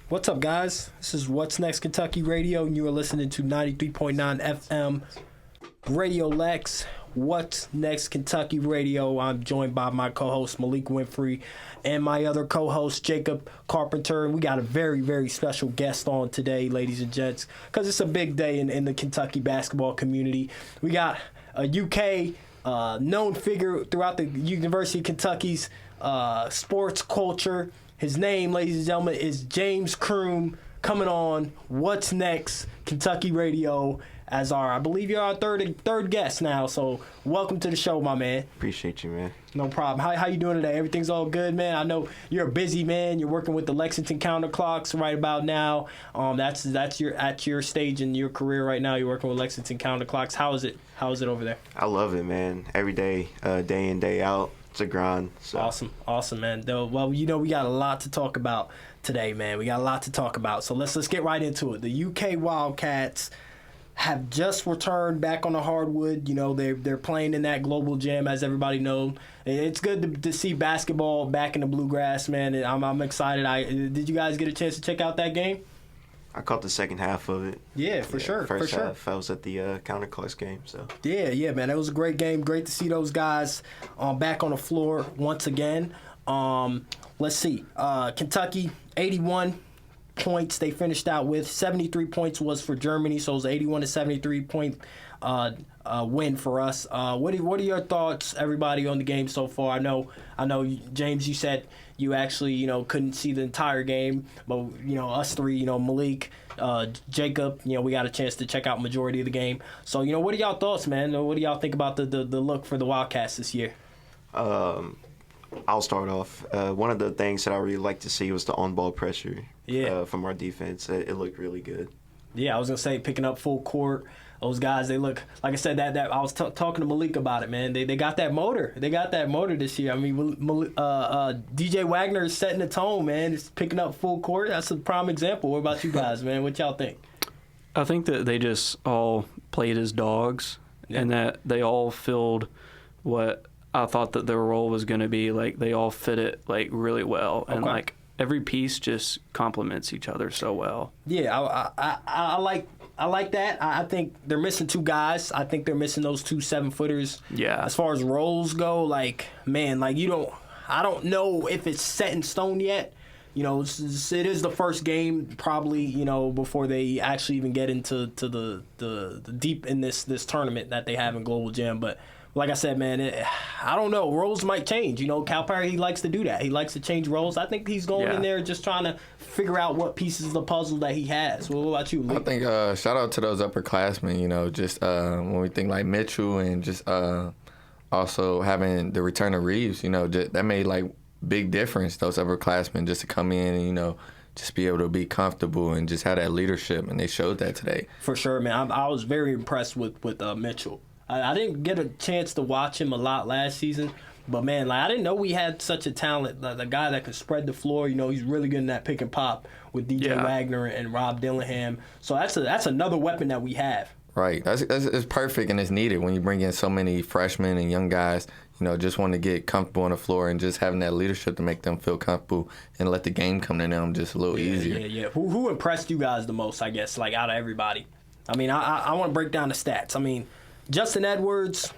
What's up, guys? This is What's Next Kentucky Radio, and you are listening to 93.9 FM Radio Lex. What's Next Kentucky Radio. I'm joined by my co-host Maliek Winfrey and my other co-host Jacob Carpenter. And we got a very, very special guest on today, ladies and gents, because it's a big day in the Kentucky basketball community. We got a UK known figure throughout the University of Kentucky's sports culture. His name, ladies and gentlemen, is James Croom, coming on What's Next Kentucky Radio as I believe you're our third guest now. So welcome to the show, my man. Appreciate you, man. No problem. How you doing today? Everything's all good, man? I know you're a busy man. You're working with the Lexington Counterclocks right about now. That's at your stage in your career right now. You're working with Lexington Counterclocks. How is it over there? I love it, man. Every day, day in, day out. It's a grind. So. Awesome, man. Well, we got a lot to talk about today, man. We got a lot to talk about. So let's get right into it. The UK Wildcats have just returned back on the hardwood. They're playing in that global gym, as everybody knows. It's good to see basketball back in the bluegrass, man. And I'm excited. Did you guys get a chance to check out that game? I caught the second half of it. Yeah, for sure. First half, I was at the Counterclocks game. So yeah, man. It was a great game. Great to see those guys back on the floor once again. Let's see. Kentucky, 81 points they finished out with. 73 points was for Germany, so it was 81 to 73 point win for us. What are your thoughts, everybody, on the game so far? I know, James, you said you actually couldn't see the entire game, but us three, Maliek, Jacob, we got a chance to check out majority of the game. So what are y'all thoughts, man? What do y'all think about the look for the Wildcats this year? I'll start off. One of the things that I really like to see was the on-ball pressure from our defense. It looked really good. Yeah, I was going to say, picking up full court. Those guys, they look, like I said, that I was talking to Maliek about it, man. They got that motor. They got that motor this year. I mean, DJ Wagner is setting the tone, man. It's picking up full court. That's a prime example. What about you guys, man? What y'all think? I think that they just all played as dogs, and that they all filled what I thought that their role was going to be. Like, they all fit it really well, and every piece just complements each other so well. Yeah, I like that. I think they're missing two guys. I think they're missing those two 7-footers. Yeah. As far as roles go, I don't know if it's set in stone yet. It is the first game probably, before they actually even get into the deep in this tournament that they have in Global Jam. But like I said, man, I don't know. Roles might change. Calipari, he likes to do that. He likes to change roles. I think he's going in there just trying to figure out what pieces of the puzzle that he has. Well, what about you, Lee? I think shout out to those upperclassmen, just when we think like Mitchell and just also having the return of Reeves, that made big difference, those upperclassmen, just to come in and, just be able to be comfortable and just have that leadership, and they showed that today. For sure, man. I was very impressed with Mitchell. I didn't get a chance to watch him a lot last season, but, man, I didn't know we had such a talent, the guy that could spread the floor. He's really good in that pick and pop with DJ Wagner and Rob Dillingham. So that's another weapon that we have. Right. It's perfect, and it's needed when you bring in so many freshmen and young guys, just want to get comfortable on the floor, and just having that leadership to make them feel comfortable and let the game come to them just a little easier. Yeah. Who impressed you guys the most, I guess, out of everybody? I mean, I want to break down the stats. I mean, Justin Edwards,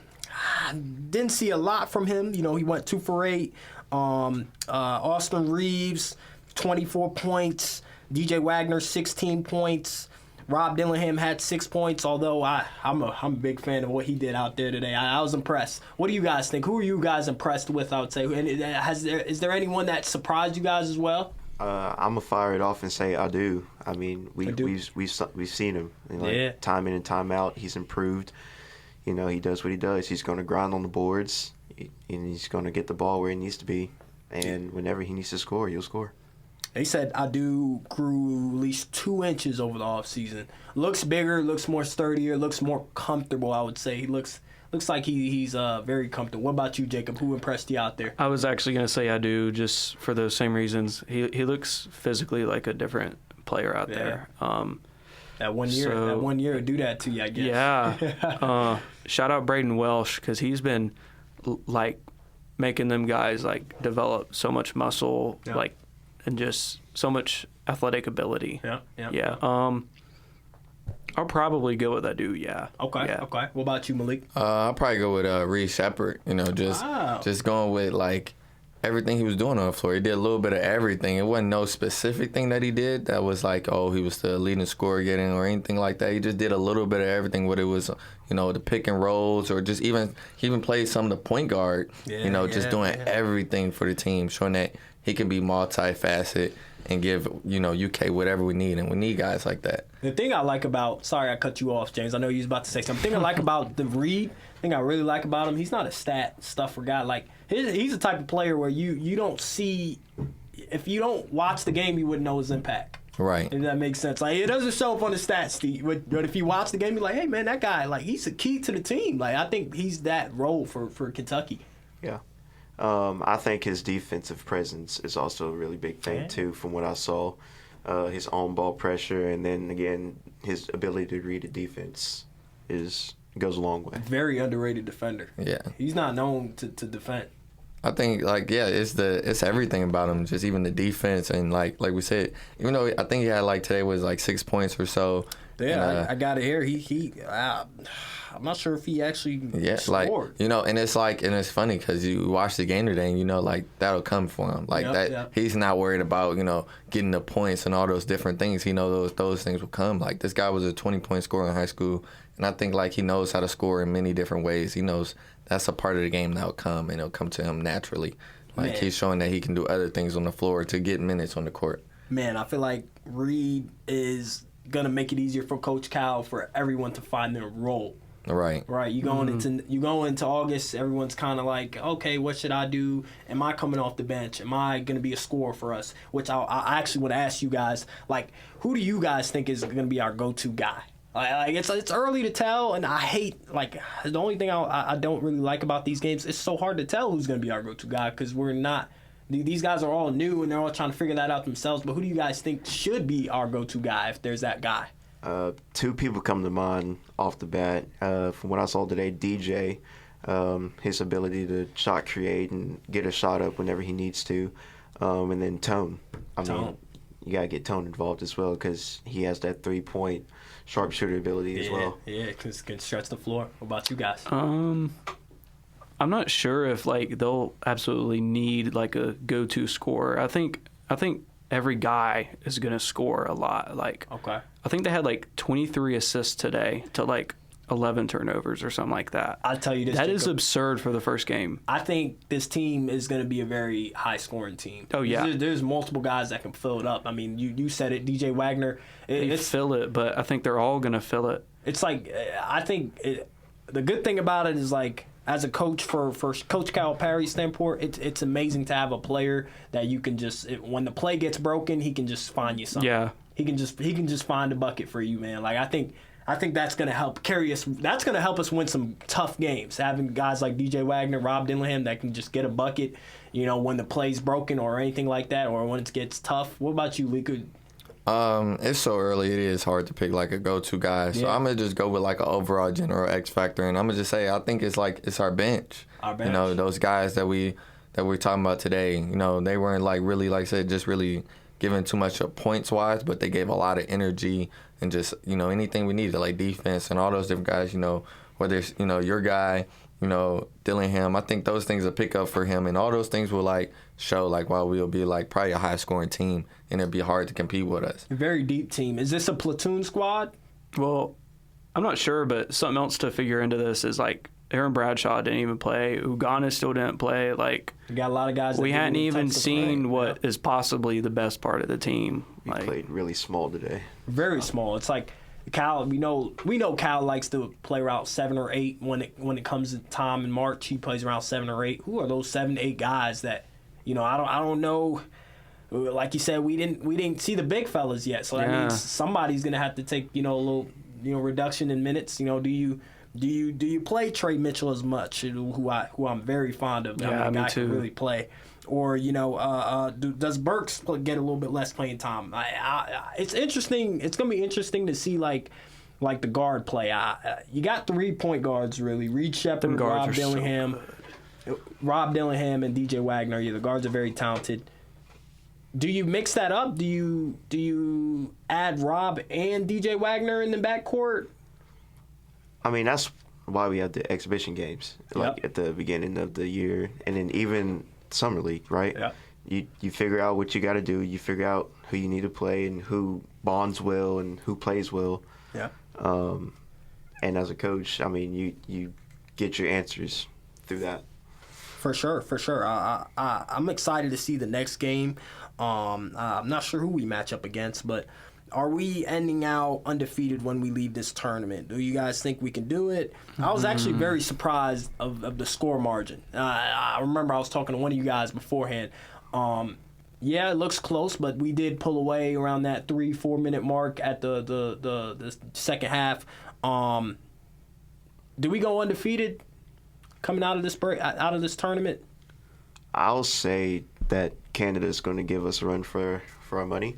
didn't see a lot from him. He went 2 for 8. Austin Reeves, 24 points. DJ Wagner, 16 points. Rob Dillingham had 6 points, although I'm a big fan of what he did out there today. I was impressed. What do you guys think? Who are you guys impressed with, I would say? And is there anyone that surprised you guys as well? I'm going to fire it off and say I do. I mean, we've seen him. Time in and time out, he's improved. He does what he does. He's going to grind on the boards, and he's going to get the ball where he needs to be. And whenever he needs to score, he'll score. They said Adu grew at least 2 inches over the offseason. Looks bigger, looks more sturdier, looks more comfortable, I would say. He looks like he's very comfortable. What about you, Jacob? Who impressed you out there? I was actually going to say Adu just for those same reasons. He looks physically like a different player out there. That one year will do that to you, I guess. Yeah. Shout out Braden Welsh, because he's been making them guys develop so much muscle, and just so much athletic ability. Yeah. I'll probably go with that dude. Yeah. Okay. What about you, Malik? I'll probably go with Reed Shepherd. Just going with like everything he was doing on the floor. He did a little bit of everything. It wasn't no specific thing that he did that was like, oh, he was the leading scorer getting or anything like that. He just did a little bit of everything, whether it was, the pick and rolls or just he even played some of the point guard, just doing everything for the team, showing that he can be multifaceted and give, UK whatever we need. And we need guys like that. The thing I like about, sorry I cut you off, James. I know you was about to say something. The thing I like about the Reed, thing I really like about him, he's not a stat stuffer guy. Like, he's the type of player where you don't see, if you don't watch the game, you wouldn't know his impact. Right. If that makes sense. Like, it doesn't show up on the stats, but if you watch the game, you're like, hey, man, that guy, like, he's a key to the team. Like, I think he's that role for Kentucky. Yeah. I think his defensive presence is also a really big thing, too, from what I saw. His on-ball pressure, and then, again, his ability to read the defense goes a long way. Very underrated defender. Yeah. He's not known to defend. I think, it's everything about him, just even the defense. And, like we said, even though I think he had, today was, 6 points or so. Yeah, and, I got it here. I'm not sure if he actually scored. And it's funny because you watch the game today and, that'll come for him. He's not worried about, getting the points and all those different things. He knows those things will come. Like, this guy was a 20-point scorer in high school, and I think, he knows how to score in many different ways. He knows that's a part of the game that'll come, and it'll come to him naturally. He's showing that he can do other things on the floor to get minutes on the court. Man, I feel like Reed is going to make it easier for Coach Cal for everyone to find their role. Right. You going into August, everyone's kind of like, okay, what should I do? Am I coming off the bench? Am I going to be a scorer for us? Which I actually would ask you guys, who do you guys think is going to be our go-to guy? It's early to tell, and I hate, the only thing I don't really like about these games, it's so hard to tell who's going to be our go-to guy because we're not. These guys are all new, and they're all trying to figure that out themselves. But who do you guys think should be our go-to guy if there's that guy? Two people come to mind off the bat. From what I saw today, DJ, his ability to shot create and get a shot up whenever he needs to. And then Tone. I mean, you got to get Tone involved as well because he has that three-point sharpshooter ability as well. Yeah, can stretch the floor. What about you guys? I'm not sure if they'll absolutely need a go-to scorer. I think every guy is going to score a lot. Okay. I think they had 23 assists today to 11 turnovers or something like that. I'll tell you this. That is absurd for the first game. I think this team is going to be a very high-scoring team. Oh, yeah. There's multiple guys that can fill it up. I mean, you said it, DJ Wagner. They fill it, but I think they're all going to fill it. It's the good thing about it is as a coach for Coach Calipari's standpoint, it's amazing to have a player that you can just when the play gets broken, he can just find you something. Yeah. He can just find a bucket for you, man. I think that's gonna help carry us. That's gonna help us win some tough games. Having guys like DJ Wagner, Rob Dillingham that can just get a bucket, when the play's broken or anything like that, or when it gets tough. What about you, Leeka? It's so early. It is hard to pick a go-to guy. So I'm gonna just go with an overall general X factor, and I'm gonna just say I think it's it's our bench. Our bench. Those guys that we're talking about today. They weren't really I said just really giving too much points wise, but they gave a lot of energy and just anything we needed defense and all those different guys. Whether it's your guy. Dillingham, I think those things will pick up for him, and all those things will show why we'll be probably a high scoring team, and it'll be hard to compete with us. A very deep team. Is this a platoon squad? Well, I'm not sure, but something else to figure into this is Aaron Bradshaw didn't even play. Ugana still didn't play. You got a lot of guys. We hadn't even seen what is possibly the best part of the team. We played really small today. Very small. It's Cal, we know Cal likes to play around 7 or 8 when it comes to time in March. He plays around 7 or 8. Who are those 7 to 8 guys that I don't know? Like you said, we didn't see the big fellas yet, so that means somebody's gonna have to take a little reduction in minutes. Do you play Trey Mitchell as much? Who I'm very fond of. Yeah, me too. Can really play. Or does Burks get a little bit less playing time? It's interesting. It's gonna be interesting to see like the guard play. You got 3 point guards really: Reed Shepherd, Rob Dillingham, and DJ Wagner. The guards are very talented. Do you mix that up? Do you add Rob and DJ Wagner in the backcourt? I mean, that's why we have the exhibition games, like at the beginning of the year, and then even summer league, right? Yeah. You figure out what you got to do. You figure out who you need to play and who bonds well and who plays well. Yeah. And as a coach, I mean, you get your answers through that. For sure. I'm excited to see the next game. I'm not sure who we match up against, but are we ending out undefeated when we leave this tournament? Do you guys think we can do it? I was actually very surprised of the score margin. I remember I was talking to one of you guys beforehand. Yeah, it looks close, but we did pull away around that 3-4 minute mark at the second half. Do we go undefeated coming out of this tournament? I'll say that Canada's going to give us a run for our money.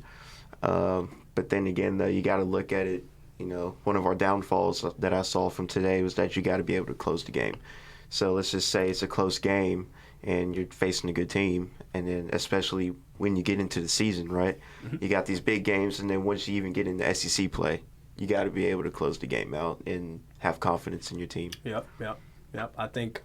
But then again, though, you got to look at it. You know, one of our downfalls that I saw from today was that you got to be able to close the game. So let's just say it's a close game and you're facing a good team, and then especially when you get into the season, right? You got these big games, and then once you even get into SEC play, you got to be able to close the game out and have confidence in your team. Yep. I think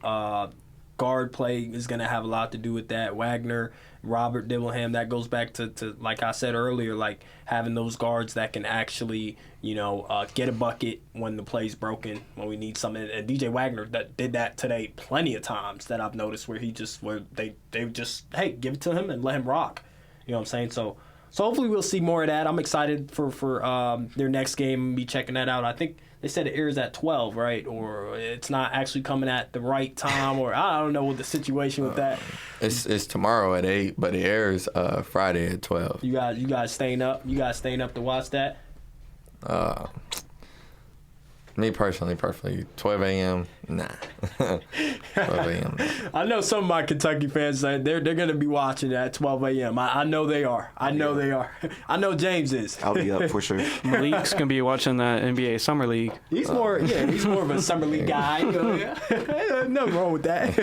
guard play is going to have a lot to do with that. Wagner, Robert Dibbleham, that goes back to like I said earlier, like having those guards that can actually, get a bucket when the play's broken, when we need something. And DJ Wagner that did that today plenty of times that I've noticed where they just, hey, give it to him and let him rock. You know what I'm saying? So hopefully we'll see more of that. I'm excited for their next game and be checking that out. I think they said it airs at 12, right? Or it's not actually coming at the right time, or I don't know what the situation with that. It's tomorrow at 8, but it airs Friday at 12. You guys staying up? You guys staying up to watch that? Me personally, 12 a.m. Nah. 12 a.m. Nah. I know some of my Kentucky fans say they're going to be watching at 12 a.m. I know they are. I know James is. I'll be up for sure. Malik's going to be watching that NBA Summer League. He's more of a Summer League guy. Nothing wrong with that.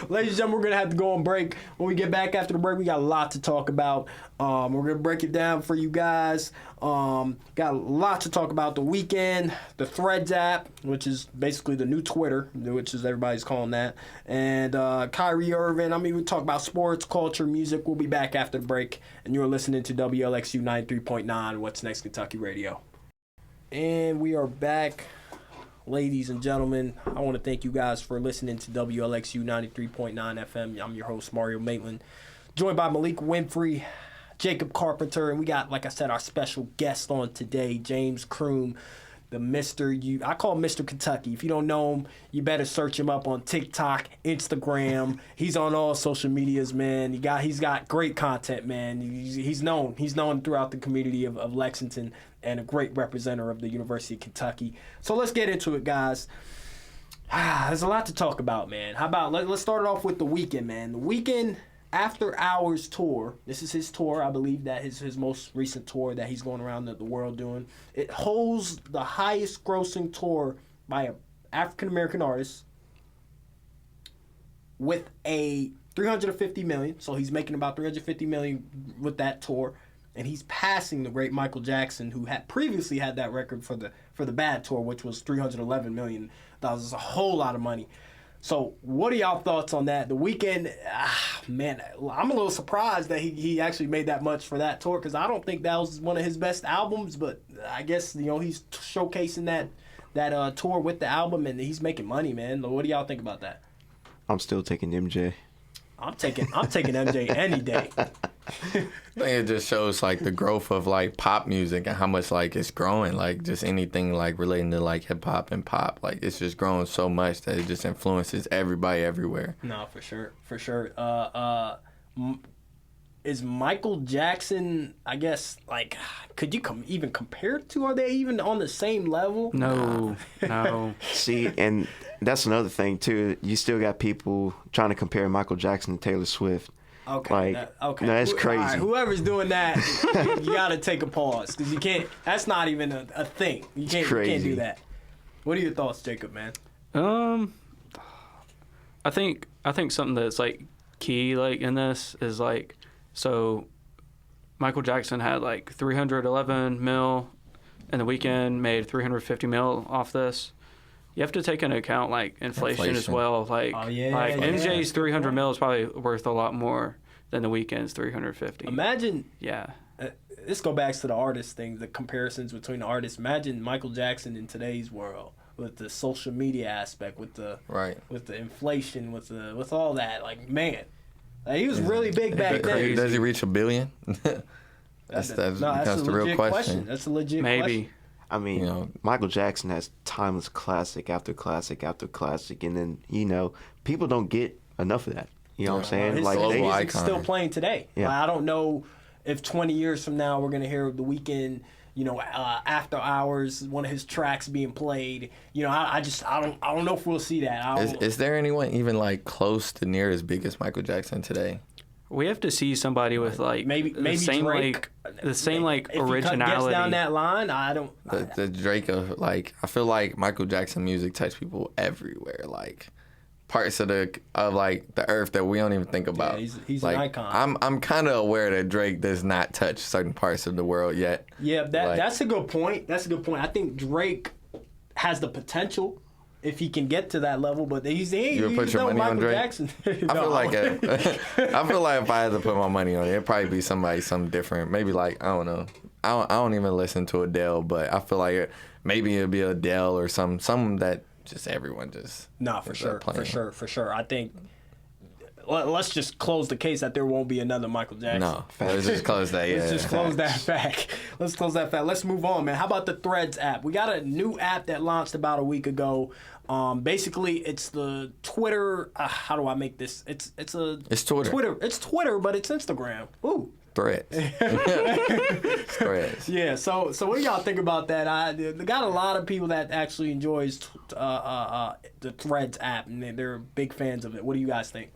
Ladies and gentlemen, we're going to have to go on break. When we get back after the break, we got a lot to talk about. We're going to break it down for you guys. Got a lot to talk about. The Weeknd, the Threads app, which is basically the new Twitter, which is everybody's calling that, and Kyrie Irving. I mean, we talk about sports, culture, music. We'll be back after the break, and you're listening to WLXU 93.9, What's Next Kentucky Radio. And we are back, ladies and gentlemen. I want to thank you guys for listening to WLXU 93.9 FM. I'm your host, Mario Maitland, joined by Maliek Winfrey, Jacob Carpenter, and we got, like I said, our special guest on today, James Croom, the I call him Mr. Kentucky. If you don't know him, you better search him up on TikTok, Instagram. He's on all social medias, man. He's got great content, man. He's known throughout the community of Lexington, and a great representative of the University of Kentucky. So let's get into it, guys. There's a lot to talk about, man. How about let's start it off with the Weeknd, man. The Weeknd After Hours tour. This is his tour. I believe that is his most recent tour that he's going around the world doing. It holds the highest grossing tour by an African-American artist with a $350 million. So he's making about $350 million with that tour. And he's passing the great Michael Jackson, who had previously had that record for the Bad Tour, which was $311 million. That was a whole lot of money. So what are y'all thoughts on that? The Weeknd, man, I'm a little surprised that he actually made that much for that tour, because I don't think that was one of his best albums, but I guess, he's showcasing that tour with the album, and he's making money, man. What do y'all think about that? I'm still taking MJ. I'm taking MJ any day. I think it just shows like the growth of like pop music and how much like it's growing. Like just anything like relating to like hip hop and pop, like it's just growing so much that it just influences everybody everywhere. No, for sure. Is Michael Jackson, I guess, like, could you even compare the two? Are they even on the same level? No. See, and that's another thing, too. You still got people trying to compare Michael Jackson to Taylor Swift. Okay. Okay. No, that's crazy. Right, whoever's doing that, you got to take a pause, because you can't, that's not even a thing. You can't do that. What are your thoughts, Jacob, man? I think something that's, like, key, like, in this is, like, So Michael Jackson had like 311 mil, and The Weeknd made 350 mil off this. You have to take into account like inflation. As well. Like, MJ's 300 mil is probably worth a lot more than The Weeknd's 350. Imagine. Yeah. This go back to the artist thing, the comparisons between the artists. Imagine Michael Jackson in today's world with the social media aspect, with the inflation, with all that. Like, man, he was really big back then. Does he reach $1 billion? That's the real question. That's a legit Maybe. question. I mean, Michael Jackson has timeless classic after classic after classic, and then people don't get enough of that. You know what I'm saying? His like global icon. Still playing today. Yeah. Like, I don't know if 20 years from now we're gonna hear The Weeknd, after hours, one of his tracks being played. I don't know if we'll see that. Is there anyone even like close to near as big as Michael Jackson today? We have to see somebody with like maybe the same Drake. the same like if originality. If he gets down that line, I don't. The Drake of like, I feel like Michael Jackson music touched people everywhere. Like parts of the earth that we don't even think about. Yeah, he's like, an icon. I'm kind of aware that Drake does not touch certain parts of the world yet. Yeah, that's a good point. I think Drake has the potential if he can get to that level, but he's put your money Michael on Drake? Jackson. I feel like if I had to put my money on it, it'd probably be something different. Maybe like, I don't know. I don't even listen to Adele, but I feel like maybe it'd be Adele or something that just everyone just for sure. I think let's just close the case that there won't be another Michael Jackson. No, let's just close that. Let's just close that fact. Let's move on, man. How about the Threads app? We got a new app that launched about a week ago. Basically, it's the Twitter. How do I make this? It's Twitter. It's Twitter, but it's Instagram. Ooh. Threads. Threads. Yeah. So what do y'all think about that? I got a lot of people that actually enjoys the Threads app, and they're big fans of it. What do you guys think?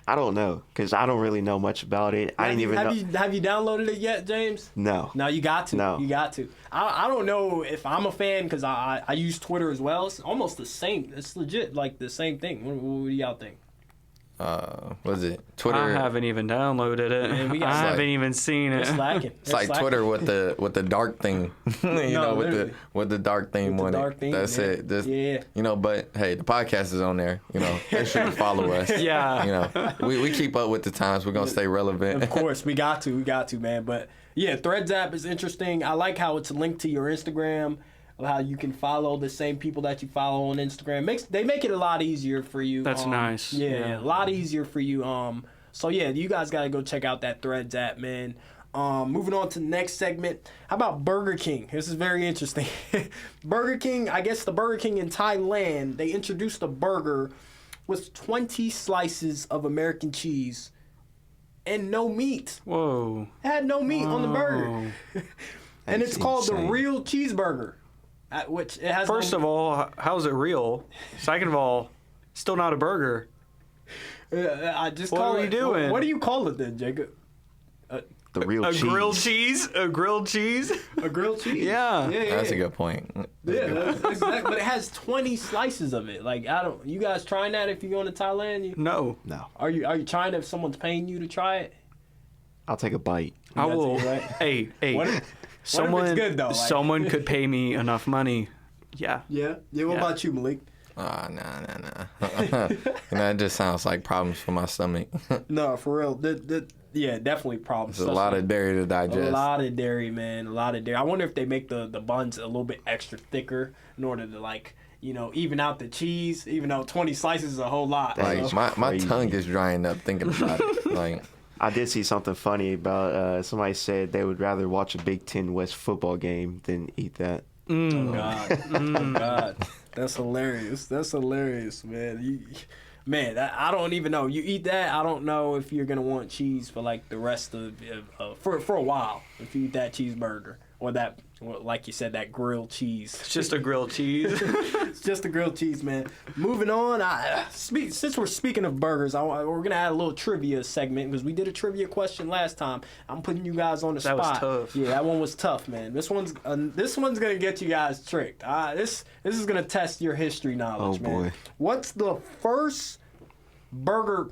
I don't know, because I don't really know much about it. I didn't even know. Have you downloaded it yet, James? No. No, you got to. No. You got to. I don't know if I'm a fan, because I use Twitter as well. It's almost the same. It's legit like the same thing. What do y'all think? What is it? Twitter. I haven't even downloaded it. Man, I haven't even seen it. It's lacking. It's like slacking. Twitter with the dark thing. with the dark theme on it. That's it. But hey, the podcast is on there. They should follow us. Yeah. We keep up with the times. We're gonna stay relevant. Of course, we got to, man. But yeah, Threads app is interesting. I like how it's linked to your Instagram. How you can follow the same people that you follow on Instagram. They make it a lot easier for you. That's nice. Yeah, a lot easier for you. So yeah, you guys gotta go check out that Threads app, man. Moving on to the next segment. How about Burger King? This is very interesting. Burger King, I guess the Burger King in Thailand, they introduced a burger with 20 slices of American cheese and no meat. Whoa. It had no meat on the burger. And it's called the Real Cheeseburger. Which it has. First of all, how's it real? Second of all, still not a burger. I just what call are it. We doing? What do you call it then, Jacob? The real cheese. Grilled cheese? A grilled cheese? A grilled cheese? Yeah. That's a good point. That's exactly. But it has 20 slices of it. Like, you guys trying that if you go to Thailand? No. Are you trying it if someone's paying you to try it? I'll take a bite. I will. Right? Hey. Someone, it's good, though, someone could pay me enough money. Yeah. Yeah. What about you, Malik? Nah. That just sounds like problems for my stomach. No, for real. Yeah, definitely problems. There's a lot of dairy to digest. A lot of dairy, man. A lot of dairy. I wonder if they make the buns a little bit extra thicker in order to even out the cheese. Even though 20 slices is a whole lot. Like my tongue is drying up thinking about it. Like. I did see something funny about somebody said they would rather watch a Big Ten West football game than eat that. Oh God. That's hilarious. Man. I don't even know. You eat that, I don't know if you're gonna want cheese for like the rest of for a while. If you eat that cheeseburger or that, like you said, that grilled cheese. It's just a grilled cheese. It's just a grilled cheese, man. Moving on. Since we're speaking of burgers, we're gonna add a little trivia segment because we did a trivia question last time. I'm putting you guys on the spot. That was tough. Yeah, that one was tough, man. This one's gonna get you guys tricked. This is gonna test your history knowledge, man. Boy. What's the first burger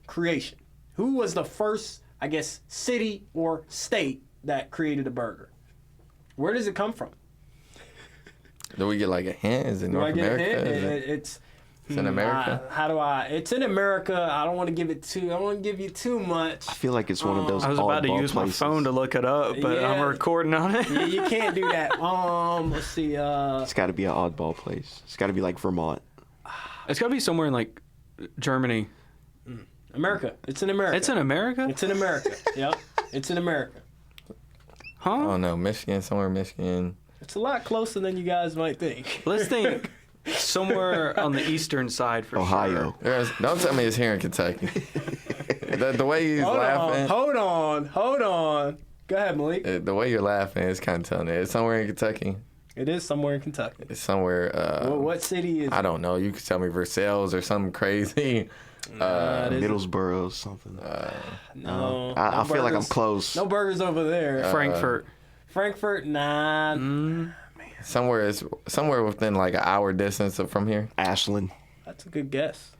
creation? Who was the first, I guess, city or state that created a burger? Where does it come from? Do we get like a hint? Is it North America? It's in America. It's in America. I don't want to give you too much. I feel like it's one of those. I was about to use places. my phone to look it up, but I'm recording on it. Yeah, you can't do that. Let's see. It's got to be an oddball place. It's got to be like Vermont. It's got to be somewhere in like Germany. America. It's in America. It's in America? It's in America. Yep. It's in America. Huh? Oh no, Michigan, somewhere in Michigan. It's a lot closer than you guys might think. Let's think somewhere on the eastern side for Ohio. sure. Don't tell me it's here in Kentucky. The way he's laughing. Hold on. Go ahead, Malik. The way you're laughing is kind of telling it. It's somewhere in Kentucky. It is somewhere in Kentucky. It's somewhere. What city is it? I don't know. You could tell me Versailles or something crazy. Middlesbrough or something. No. I feel like I'm close. No burgers over there. Frankfurt. Nah. Somewhere within like an hour distance from here. Ashland. That's a good guess.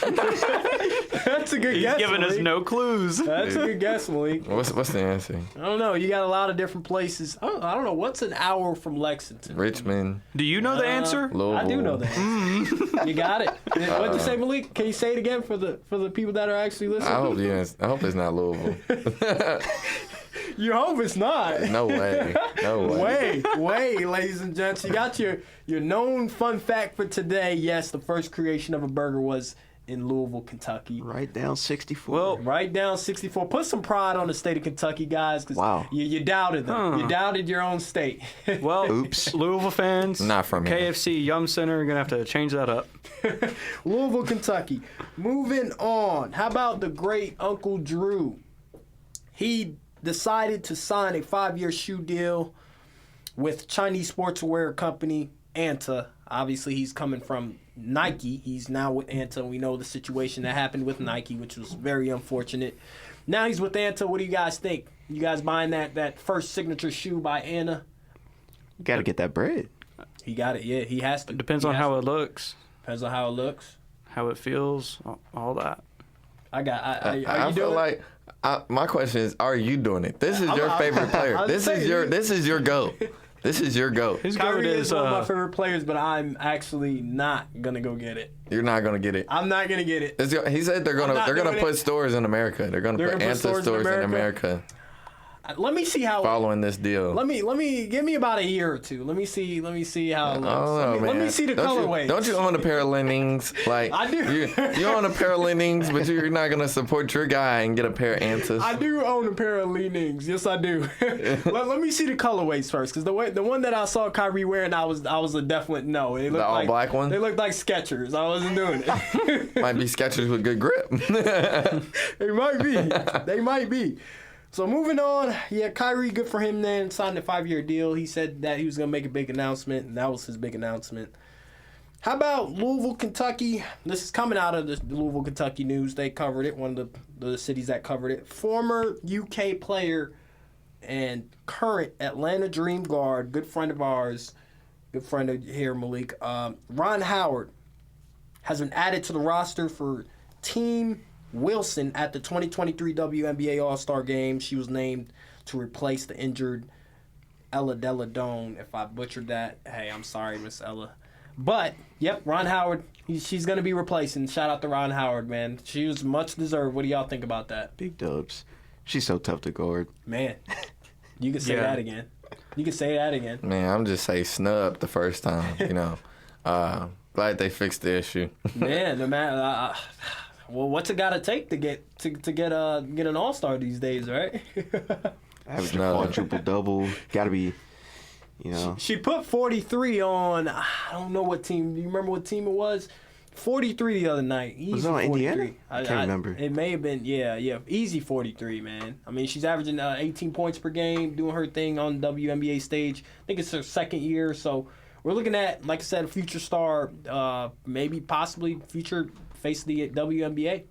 That's a good guess. He's giving us no clues. That's a good guess, Malik. What's the answer? I don't know. You got a lot of different places. I don't know. What's an hour from Lexington? Richmond. Do you know the answer? Louisville. I do know the answer. You got it. What'd you say, Malik? Can you say it again for the people that are actually listening? I hope it's not Louisville. You hope it's not. No way. Wait, ladies and gents. You got your known fun fact for today. Yes, the first creation of a burger was in Louisville, Kentucky. Right down 64. Well, right down 64. Put some pride on the state of Kentucky, guys, because you doubted them. You doubted your own state. Well, oops. Louisville fans, not from here. KFC Yum Center are going to have to change that up. Louisville, Kentucky. Moving on. How about the great Uncle Drew? He decided to sign a 5-year shoe deal with Chinese sportswear company Anta. Obviously, he's coming from Nike. He's now with Anta. We know the situation that happened with Nike, which was very unfortunate. Now he's with Anta. What do you guys think? You guys buying that first signature shoe by Anta? You got to get that bread. He got it. Yeah, he has to. Depends on how it looks. Depends on how it looks. How it feels. All that. I feel like my question is, are you doing it? This is your favorite player. This is your GOAT. This is your GOAT. His Kyrie GOAT is one of my favorite players, but I'm actually not gonna go get it. You're not gonna get it. I'm not gonna get it. He said they're gonna put stores in America. They're gonna put Anta stores in America. Let me see how. Following this deal. Let me give me about a year or two. Let me see how it looks. Let me see the colorways. Don't you own a pair of Leanings? Like I do. You own a pair of Leanings, but you're not gonna support your guy and get a pair of Antas. I do own a pair of Leanings. Yes, I do. let me see the colorways first, because the one that I saw Kyrie wearing, I was a definite no. It looked the all black one. They looked like Skechers. I wasn't doing it. Might be Skechers with good grip. They might be. So moving on, Kyrie, good for him then, signed a 5-year deal. He said that he was going to make a big announcement, and that was his big announcement. How about Louisville, Kentucky? This is coming out of the Louisville, Kentucky news. They covered it, one of the cities that covered it. Former UK player and current Atlanta Dream guard, good friend of ours, good friend of here, Malik, Ron Howard, has been added to the roster for Team Wilson at the 2023 WNBA All-Star Game. She was named to replace the injured Ella Deladone. If I butchered that, hey, I'm sorry, Miss Ella. But, yep, Ron Howard, she's going to be replacing. Shout out to Ron Howard, man. She was much deserved. What do y'all think about that? Big dubs. She's so tough to guard. Man, you can say that again. You can say that again. Man, I'm just say snub the first time, Glad they fixed the issue. Man, no matter... well, what's it got to take to get an All-Star these days, right? Average quadruple double. Got to be, She put 43 on. I don't know what team. Do you remember what team it was? 43 the other night. Easy was it on 43. Indiana? I can't remember. It may have been. Yeah. Easy 43, man. I mean, she's averaging 18 points per game, doing her thing on the WNBA stage. I think it's her second year, so we're looking at, like I said, a future star, maybe possibly future face of the WNBA.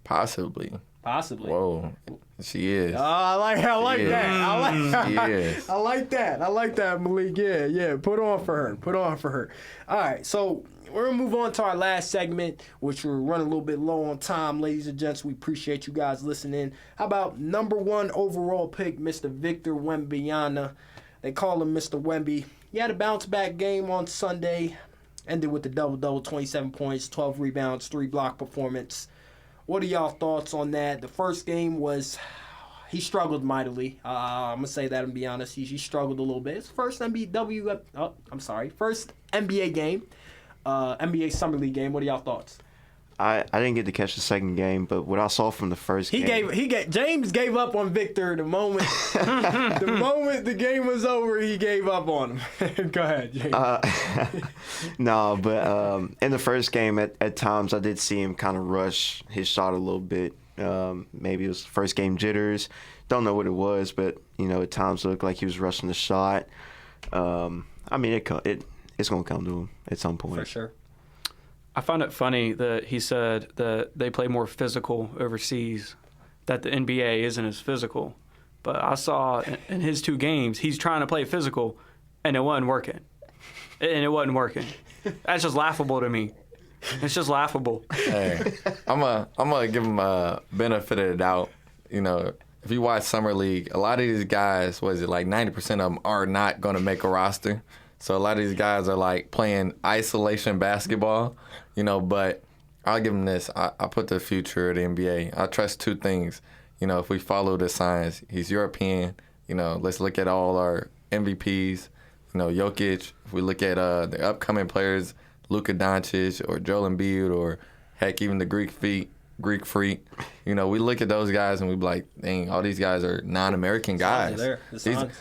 Possibly. Whoa, she is. I like that. She is. I like that, Malik. Yeah. Put on for her. All right. So we're going to move on to our last segment, which we're running a little bit low on time, ladies and gents. We appreciate you guys listening. How about number 1 overall pick, Mr. Victor Wembanyama? They call him Mr. Wemby. He had a bounce-back game on Sunday, ended with the double-double, 27 points, 12 rebounds, 3-block performance. What are y'all thoughts on that? The first game was... He struggled mightily. I'm going to say that and be honest. He struggled a little bit. It's first first NBA game, NBA Summer League game. What are y'all thoughts? I didn't get to catch the second game, but what I saw from the first game... James gave up on Victor the moment the game was over. He gave up on him. Go ahead, James. No, but in the first game, at times I did see him kind of rush his shot a little bit. Maybe it was first game jitters. Don't know what it was, but at times it looked like he was rushing the shot. I mean, it's gonna come to him at some point for sure. I find it funny that he said that they play more physical overseas, that the NBA isn't as physical. But I saw in his 2 games, he's trying to play physical, and it wasn't working. That's just laughable to me. It's just laughable. Hey, I'm gonna give him a benefit of the doubt. If you watch Summer League, a lot of these guys, 90% of them are not gonna make a roster. So a lot of these guys are like playing isolation basketball, But I'll give him this. I put the future of the NBA. I trust 2 things. If we follow the signs, he's European. Let's look at all our MVPs. Jokic. If we look at the upcoming players. Luka Doncic or Joel Embiid or heck, even the Greek Freak. We look at those guys and we be like, dang, all these guys are non-American guys.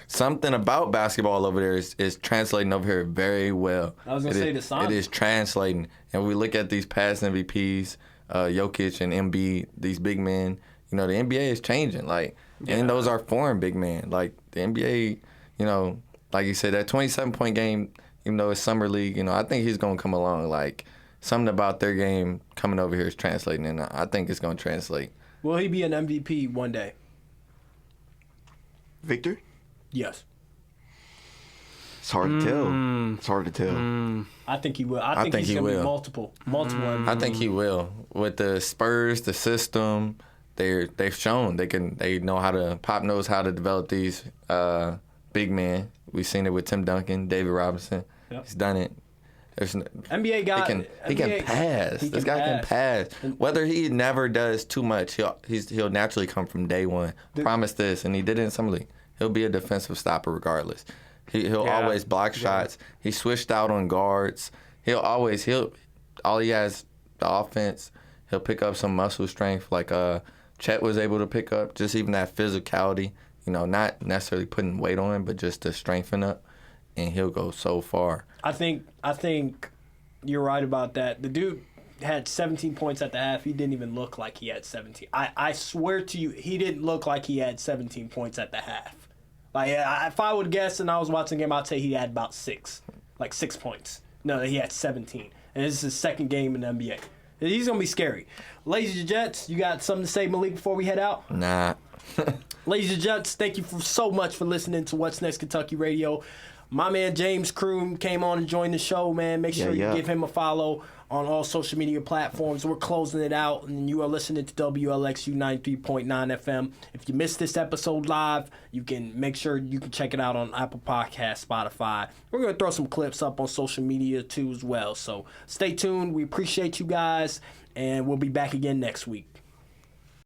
Something about basketball over there is translating over here very well. I was going to say the signs. It is translating. And we look at these past MVPs, Jokic and Embiid, these big men. The NBA is changing. And those are foreign big men. The NBA, like you said, that 27-point game, even though it's Summer League, I think he's going to come along. Something about their game coming over here is translating, and I think it's going to translate. Will he be an MVP one day? Victor? Yes. It's hard to tell. I think he will. I think he's going to be multiple. I think he will. With the Spurs, the system, they've shown they know how to. Pop knows how to develop these big men. We've seen it with Tim Duncan, David Robinson. Yep. He's done it. NBA guy. He can pass. This guy can pass. Whether he never does too much, he'll naturally come from day one. Promise this, and he did it in Summer League. He'll be a defensive stopper regardless. He'll always block shots. He switched out on guards. All he has the offense. He'll pick up some muscle strength like Chet was able to pick up. Just even that physicality. Not necessarily putting weight on him, but just to strengthen up, and he'll go so far. I think you're right about that. The dude had 17 points at the half. He didn't even look like he had 17. I swear to you, he didn't look like he had 17 points at the half. If I would guess and I was watching the game, I'd say he had about 6 points. No, he had 17. And this is his second game in the NBA. He's going to be scary. Ladies and gents, you got something to say, Malik, before we head out? Nah. Ladies and gents, thank you so much for listening to What's Next Kentucky Radio. My man James Croom came on and joined the show, man. Make sure you give him a follow on all social media platforms. We're closing it out, and you are listening to WLXU 93.9 FM. If you missed this episode live, you can make sure you can check it out on Apple Podcasts, Spotify. We're going to throw some clips up on social media, too, as well. So stay tuned. We appreciate you guys, and we'll be back again next week.